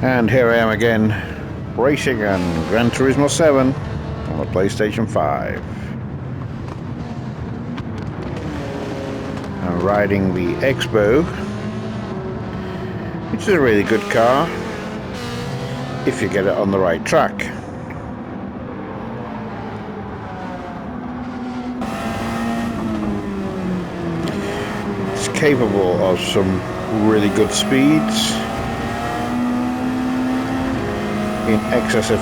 And here I am again, racing on Gran Turismo 7 on the PlayStation 5. I'm riding the Expo, which is a really good car if you get it on the right track. It's capable of some really good speeds, in excess of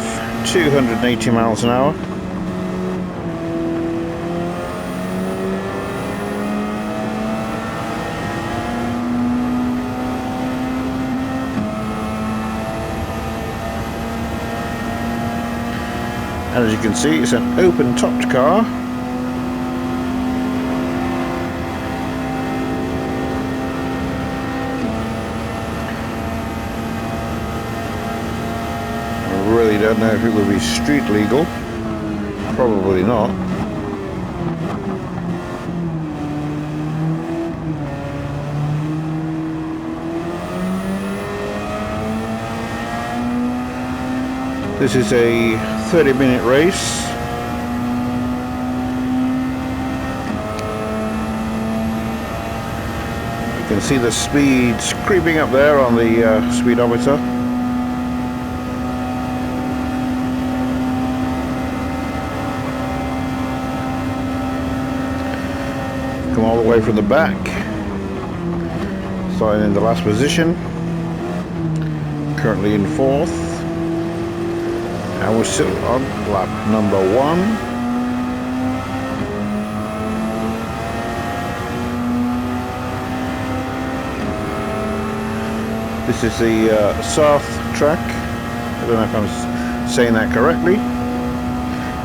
280 miles an hour. And as you can see, it's an open-topped car. I really don't know if it will be street legal. Probably not. This is a 30-minute race. You can see the speeds creeping up there on the speedometer. Come all the way from the back, starting in the last position, currently in 4th. And we're still on lap number 1. This is the Sarthe track. I don't know if I'm saying that correctly.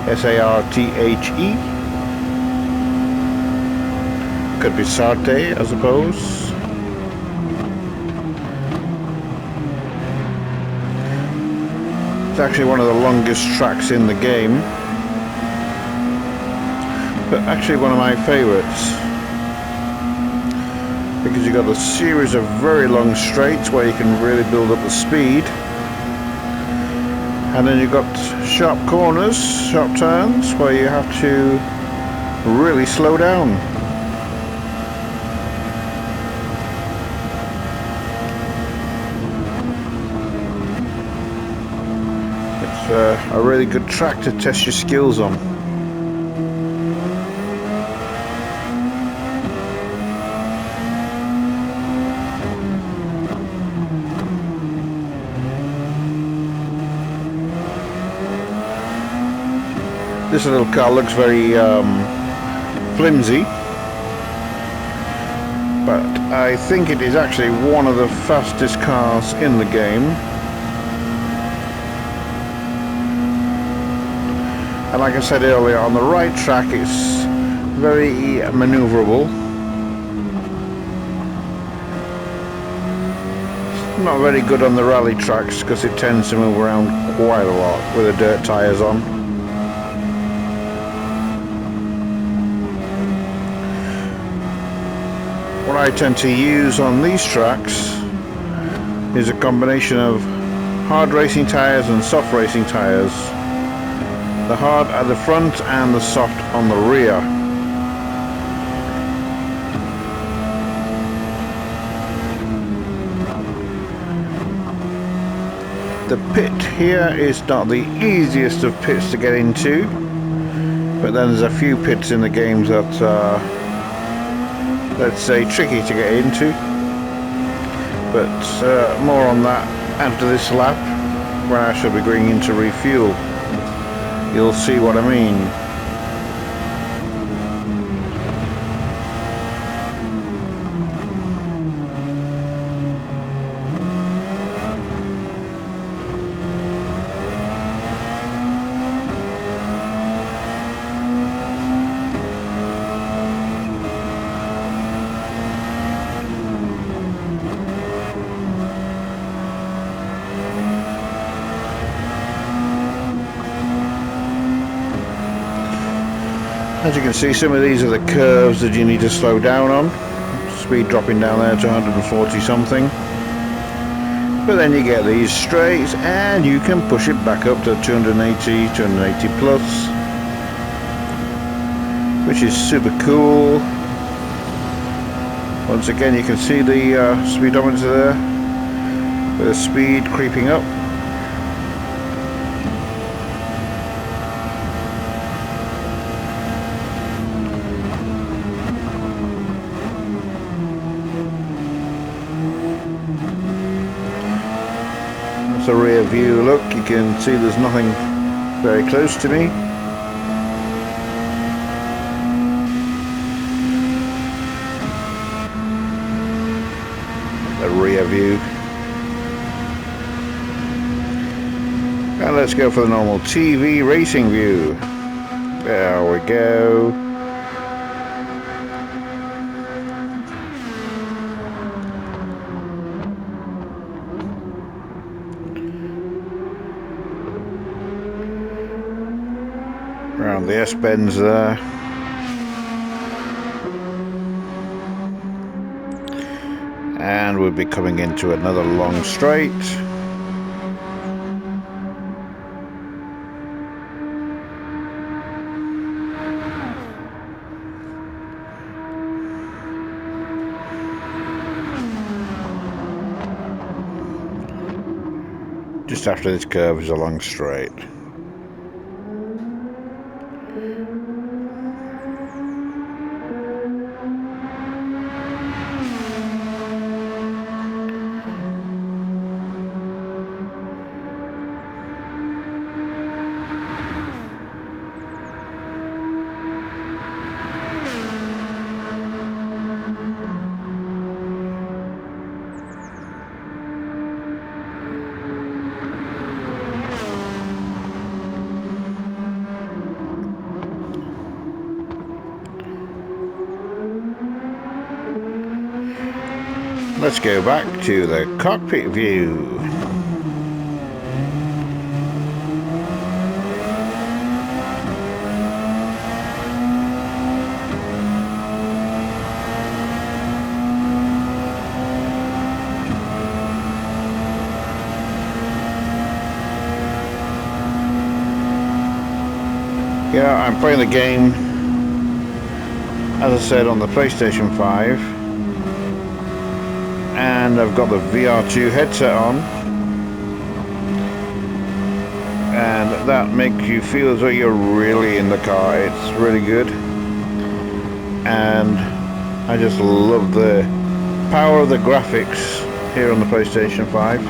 S-A-R-T-H-E. Could be Sarthe, I suppose. It's actually one of the longest tracks in the game, but actually one of my favorites, because you've got a series of very long straights where you can really build up the speed, and then you've got sharp corners, sharp turns where you have to really slow down. A really good track to test your skills on. This little car looks very flimsy, but I think it is actually one of the fastest cars in the game. And like I said earlier, on the right track it's very maneuverable. It's not very good on the rally tracks because it tends to move around quite a lot with the dirt tyres on. What I tend to use on these tracks is a combination of hard racing tyres and soft racing tyres. The hard at the front and the soft on the rear. The pit here is not the easiest of pits to get into, but then there's a few pits in the games that are, let's say, tricky to get into. But more on that after this lap, when I shall be going in to refuel. You'll see what I mean. As you can see, some of these are the curves that you need to slow down on. Speed dropping down there to 140 something. But then you get these straights and you can push it back up to 280 plus, which is super cool. Once again, you can see the speedometer there with the speed creeping up. That's a rear view look. You can see there's nothing very close to me. The rear view. And let's go for the normal TV racing view. There we go. Around the S-bends there. And we'll be coming into another long straight. Just after this curve is a long straight. Let's go back to the cockpit view. Yeah, I'm playing the game, as I said, on the PlayStation 5. And I've got the VR2 headset on, and that makes you feel as though you're really in the car. It's really good, and I just love the power of the graphics here on the PlayStation 5.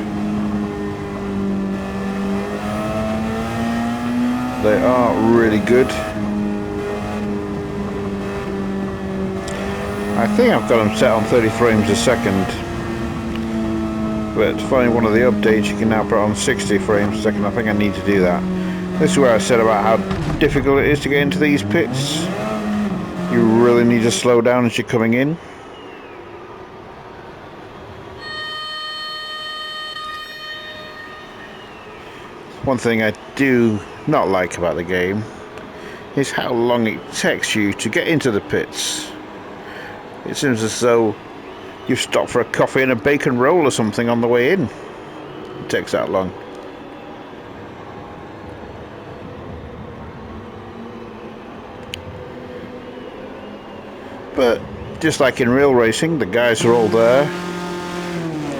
They are really good. I think I've got them set on 30 frames a second. But finding one of the updates, you can now put on 60 frames a second. I think I need to do that. This is where I said about how difficult it is to get into these pits. You really need to slow down as you're coming in. One thing I do not like about the game is how long it takes you to get into the pits. It seems as though you stop for a coffee and a bacon roll or something on the way in. It takes that long. But just like in real racing, the guys are all there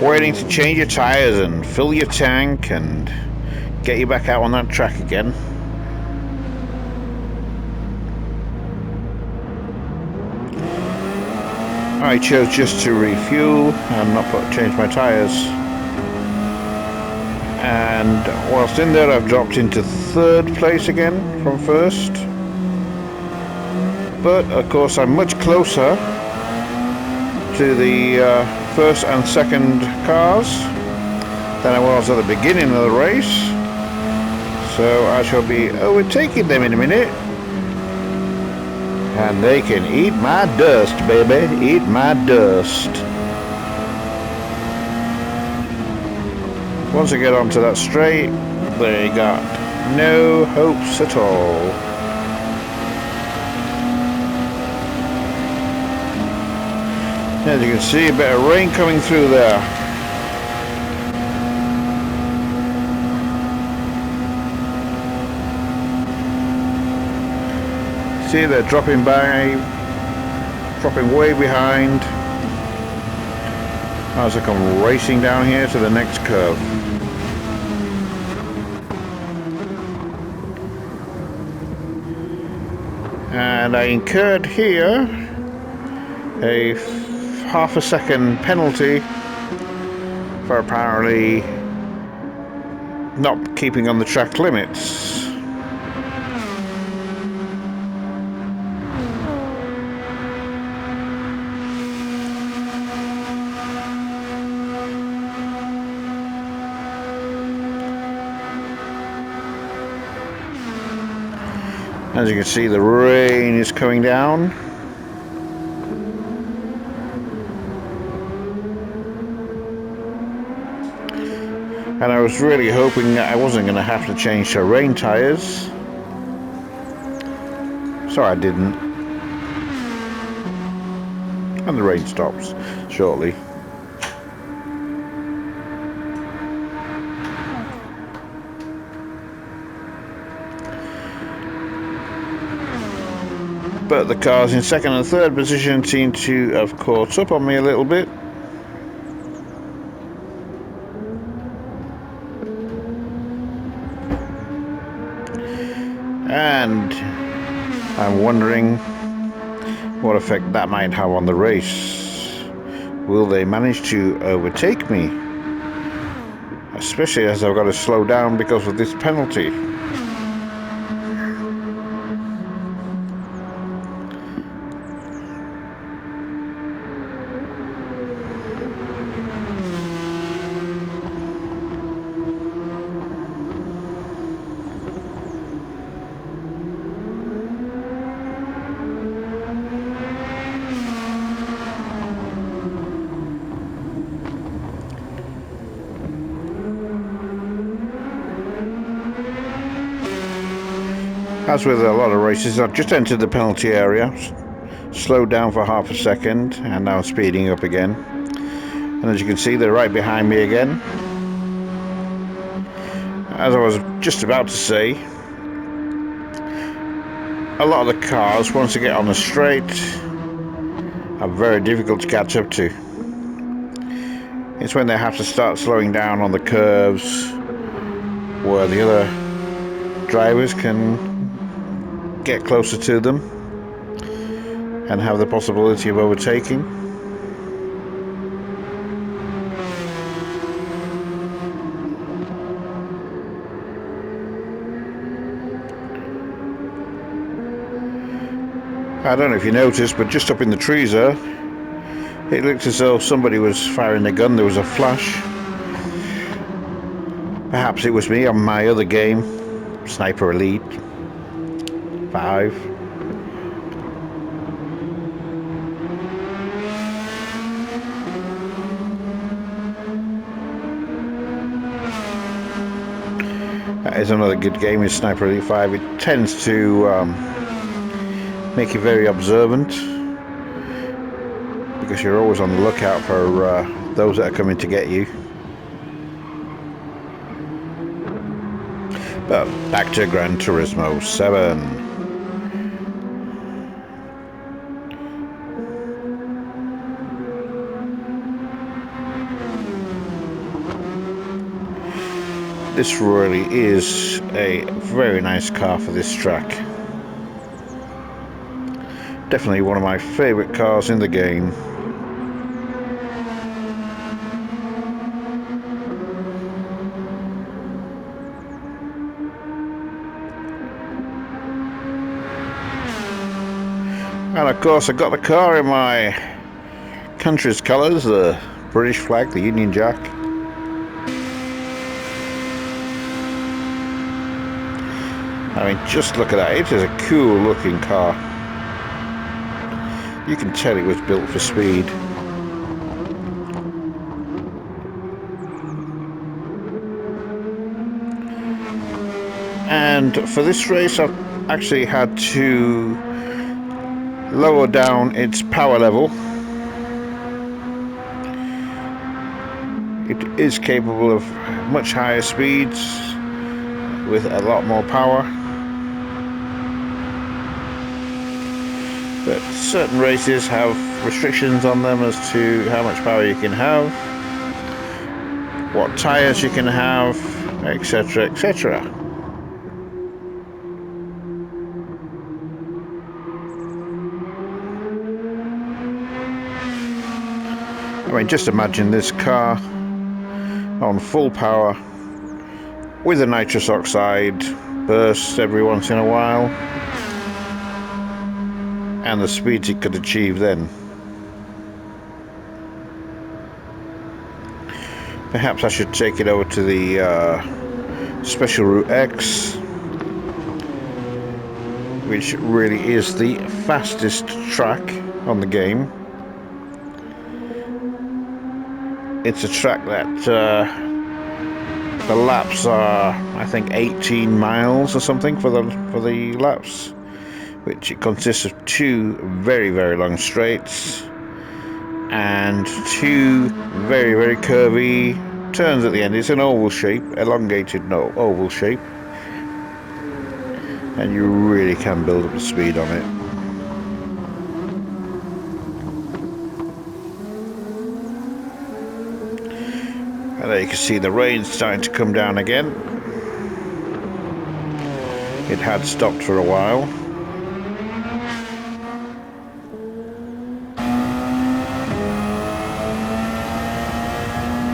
waiting to change your tires and fill your tank and get you back out on that track again. I chose just to refuel and not change my tires. And whilst in there, I've dropped into third place again from first. But of course, I'm much closer to the first and second cars than I was at the beginning of the race. So I shall be overtaking them in a minute. And they can eat my dust, baby. Eat my dust. Once I get onto that straight, they got no hopes at all. As you can see, a bit of rain coming through there. See, they're dropping way behind as I come racing down here to the next curve. And I incurred here a half a second penalty for apparently not keeping on the track limits. As you can see, the rain is coming down. And I was really hoping that I wasn't going to have to change to rain tyres. So I didn't. And the rain stops shortly. But the cars in second and third position seem to have caught up on me a little bit. And I'm wondering what effect that might have on the race. Will they manage to overtake me? Especially as I've got to slow down because of this penalty. As with a lot of races, I've just entered the penalty area, slowed down for half a second, and now speeding up again. And as you can see, they're right behind me again. As I was just about to say, a lot of the cars, once they get on the straight, are very difficult to catch up to. It's when they have to start slowing down on the curves where the other drivers can get closer to them and have the possibility of overtaking. I don't know if you noticed, but just up in the trees there, it looked as though somebody was firing a gun. There was a flash. Perhaps it was me on my other game, Sniper Elite 5. That is another good game in Sniper Elite 5. It tends to make you very observant, because you're always on the lookout for those that are coming to get you. But back to Gran Turismo 7. This really is a very nice car for this track. Definitely one of my favourite cars in the game. And of course I got the car in my country's colours, the British flag, the Union Jack. I mean, just look at that, it is a cool looking car. You can tell it was built for speed. And for this race I've actually had to lower down its power level. It is capable of much higher speeds with a lot more power. But certain races have restrictions on them as to how much power you can have, what tyres you can have, etc, etc. I mean, just imagine this car on full power with a nitrous oxide burst every once in a while, and the speeds it could achieve then. Perhaps I should take it over to the Special Route X, which really is the fastest track on the game. It's a track that the laps are, I think, 18 miles or something for the laps, which it consists of two very, very long straights and two very, very curvy turns at the end. It's an oval shape, elongated oval shape, and you really can build up the speed on it. And there you can see the rain starting to come down again. It had stopped for a while.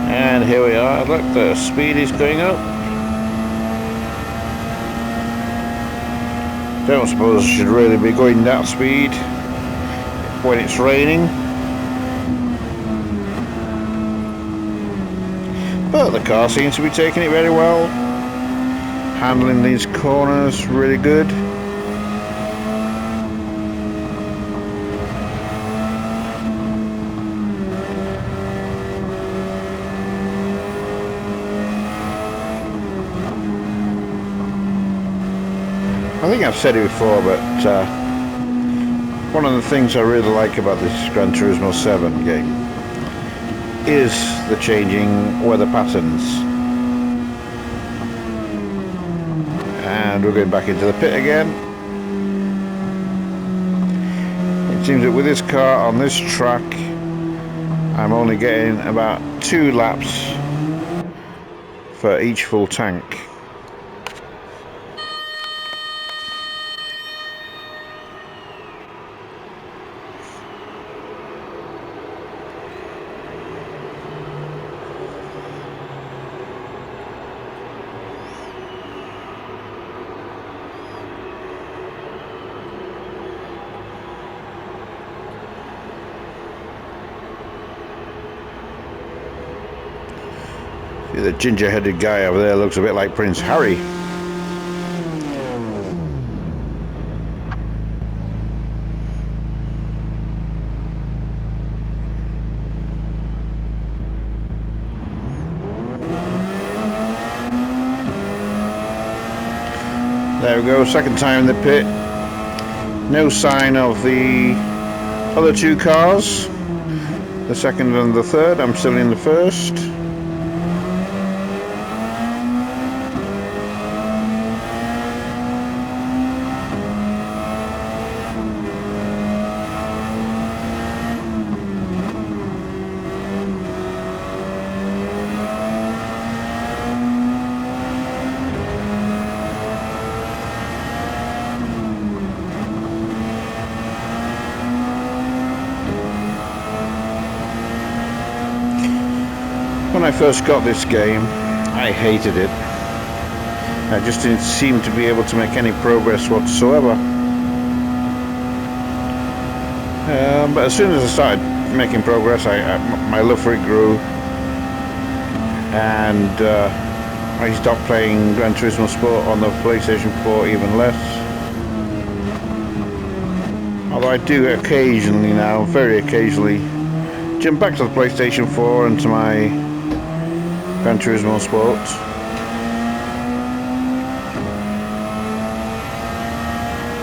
And here we are. Look, the speed is going up. Don't suppose I should really be going that speed when it's raining. But the car seems to be taking it very well, handling these corners really good. I think I've said it before, but one of the things I really like about this Gran Turismo 7 game is the changing weather patterns. And we're going back into the pit again. It seems that with this car on this track, I'm only getting about 2 laps for each full tank. The ginger-headed guy over there looks a bit like Prince Harry. There we go, second time in the pit. No sign of the other 2 cars. The second and the third. I'm still in the first. When I first got this game, I hated it. I just didn't seem to be able to make any progress whatsoever. But as soon as I started making progress, my love for it grew, and I stopped playing Gran Turismo Sport on the PlayStation 4 even less. Although I do occasionally now, very occasionally, jump back to the PlayStation 4 and to my Gran Turismo Sport.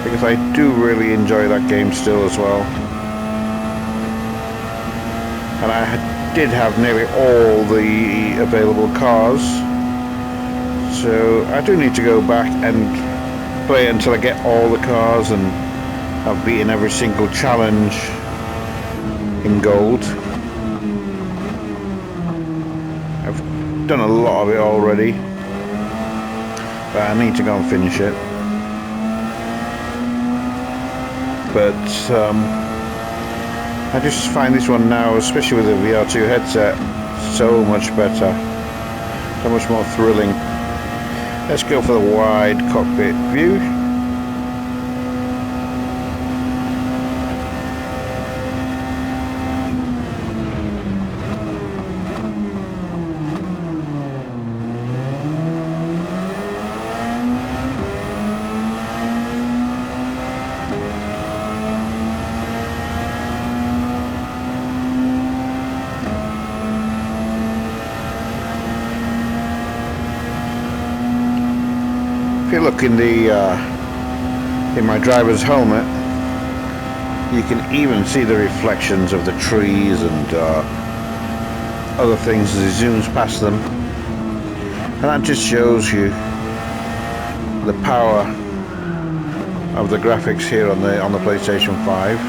Because I do really enjoy that game still as well. And I did have nearly all the available cars. So I do need to go back and play until I get all the cars and I've beaten every single challenge in gold. I've done a lot of it already, but I need to go and finish it. But I just find this one now, especially with the VR2 headset, so much better, so much more thrilling. Let's go for the wide cockpit view. If you look in my driver's helmet, you can even see the reflections of the trees and other things as it zooms past them, and that just shows you the power of the graphics here on the PlayStation 5.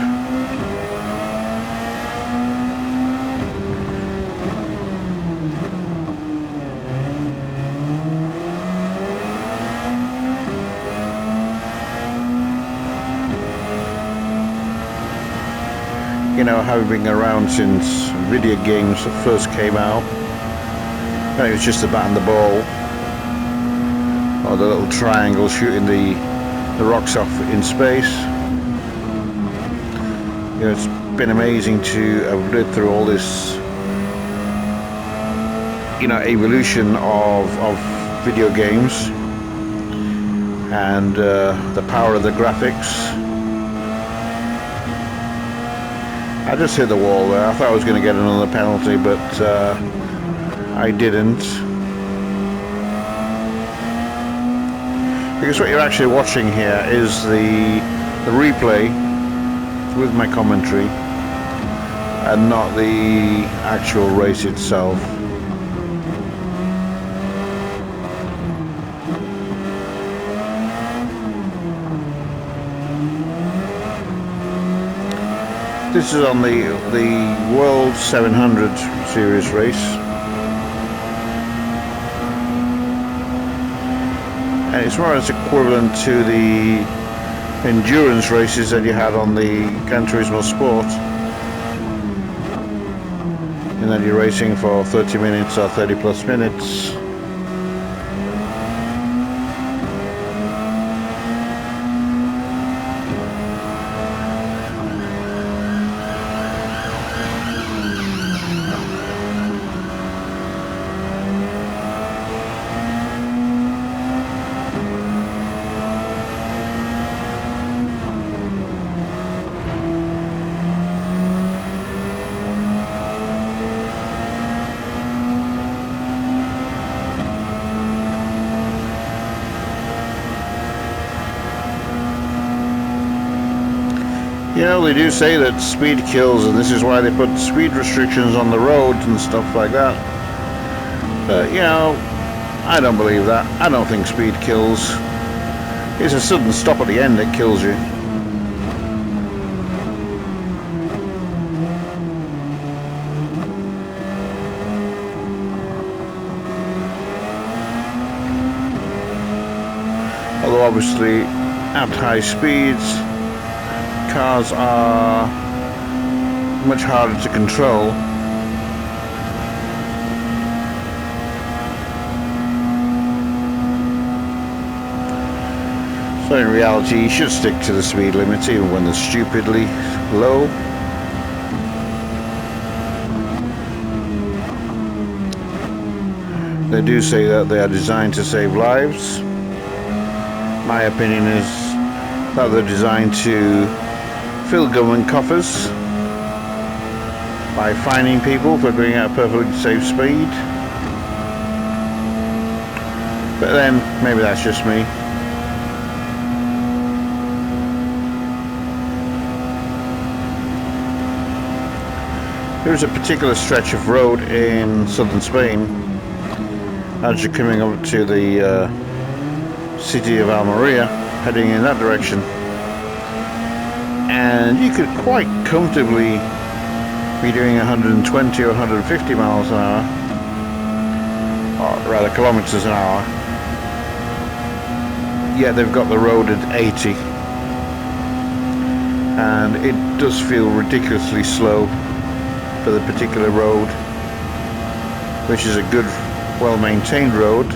You know, having been around since video games first came out, and it was just the bat and the ball, or the little triangle shooting the rocks off in space. You know, it's been amazing to have lived through all this, you know, evolution of video games and the power of the graphics. I just hit the wall there. I thought I was going to get another penalty, but I didn't. Because what you're actually watching here is the replay with my commentary and not the actual race itself. This is on the World 700 Series race, and it's more or less equivalent to the endurance races that you had on the Gran Turismo Sport, and then you're racing for 30 minutes or 30 plus minutes. You know, they do say that speed kills, and this is why they put speed restrictions on the roads and stuff like that. But, you know, I don't believe that. I don't think speed kills. It's a sudden stop at the end that kills you. Although obviously at high speeds cars are much harder to control. So in reality you should stick to the speed limits even when they're stupidly low. They do say that they are designed to save lives. My opinion is that they're designed to fill government coffers by fining people for going at a perfectly safe speed. But then, maybe that's just me. There is a particular stretch of road in southern Spain as you're coming up to the city of Almeria, heading in that direction. and you could quite comfortably be doing 120 or 150 miles an hour, or rather kilometers an hour, yet they've got the road at 80, and it does feel ridiculously slow for the particular road, which is a good, well-maintained road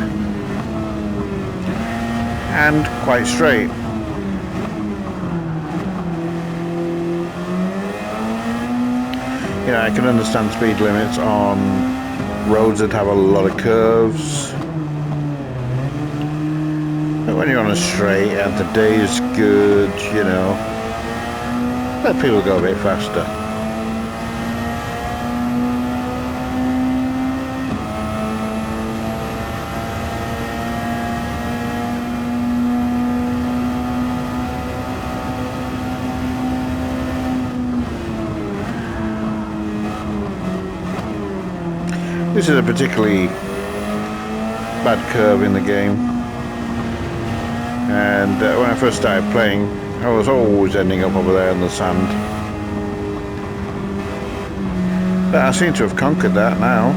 and quite straight. You know, I can understand speed limits on roads that have a lot of curves, but when you're on a straight and the day is good, you know, let people go a bit faster. This is a particularly bad curve in the game, and when I first started playing, I was always ending up over there in the sand. But I seem to have conquered that now.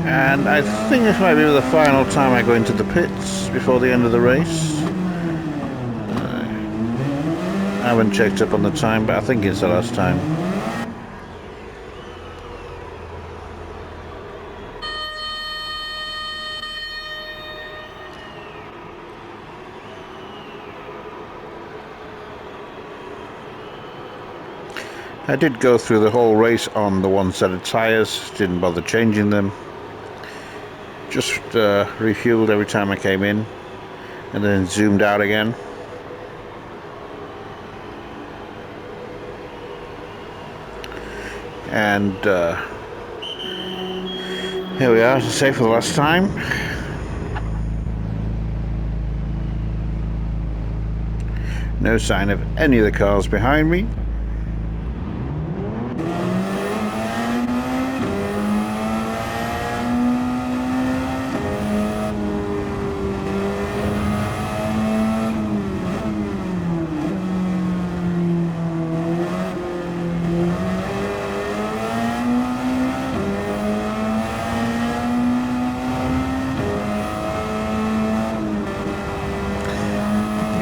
And I think this might be the final time I go into the pits before the end of the race. I haven't checked up on the time, but I think it's the last time. I did go through the whole race on the one set of tyres, didn't bother changing them. Just refueled every time I came in and then zoomed out again. And here we are, as I say, for the last time. No sign of any of the cars behind me.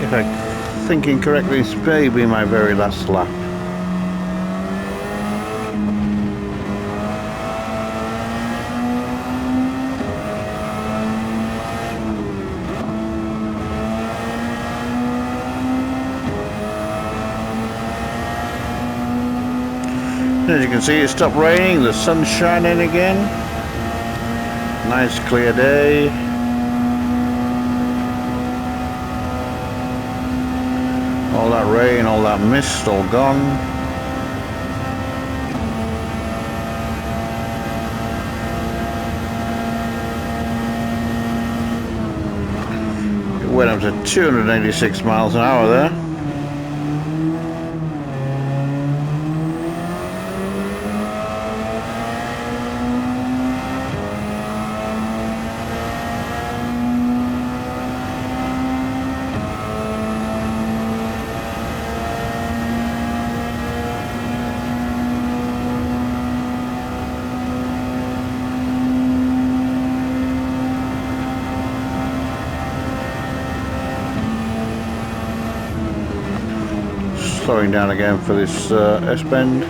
If I'm thinking correctly, this may be my very last lap. As you can see, it stopped raining, the sun's shining again. Nice clear day. All that rain, all that mist, all gone. It went up to 286 miles an hour there. Slowing down again for this S-bend.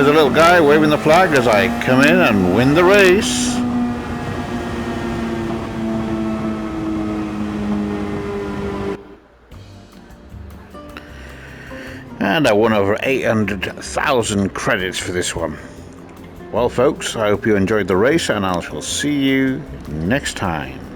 there's a little guy waving the flag as I come in and win the race. And I won over 800,000 credits for this one. Well folks, I hope you enjoyed the race, and I shall see you next time.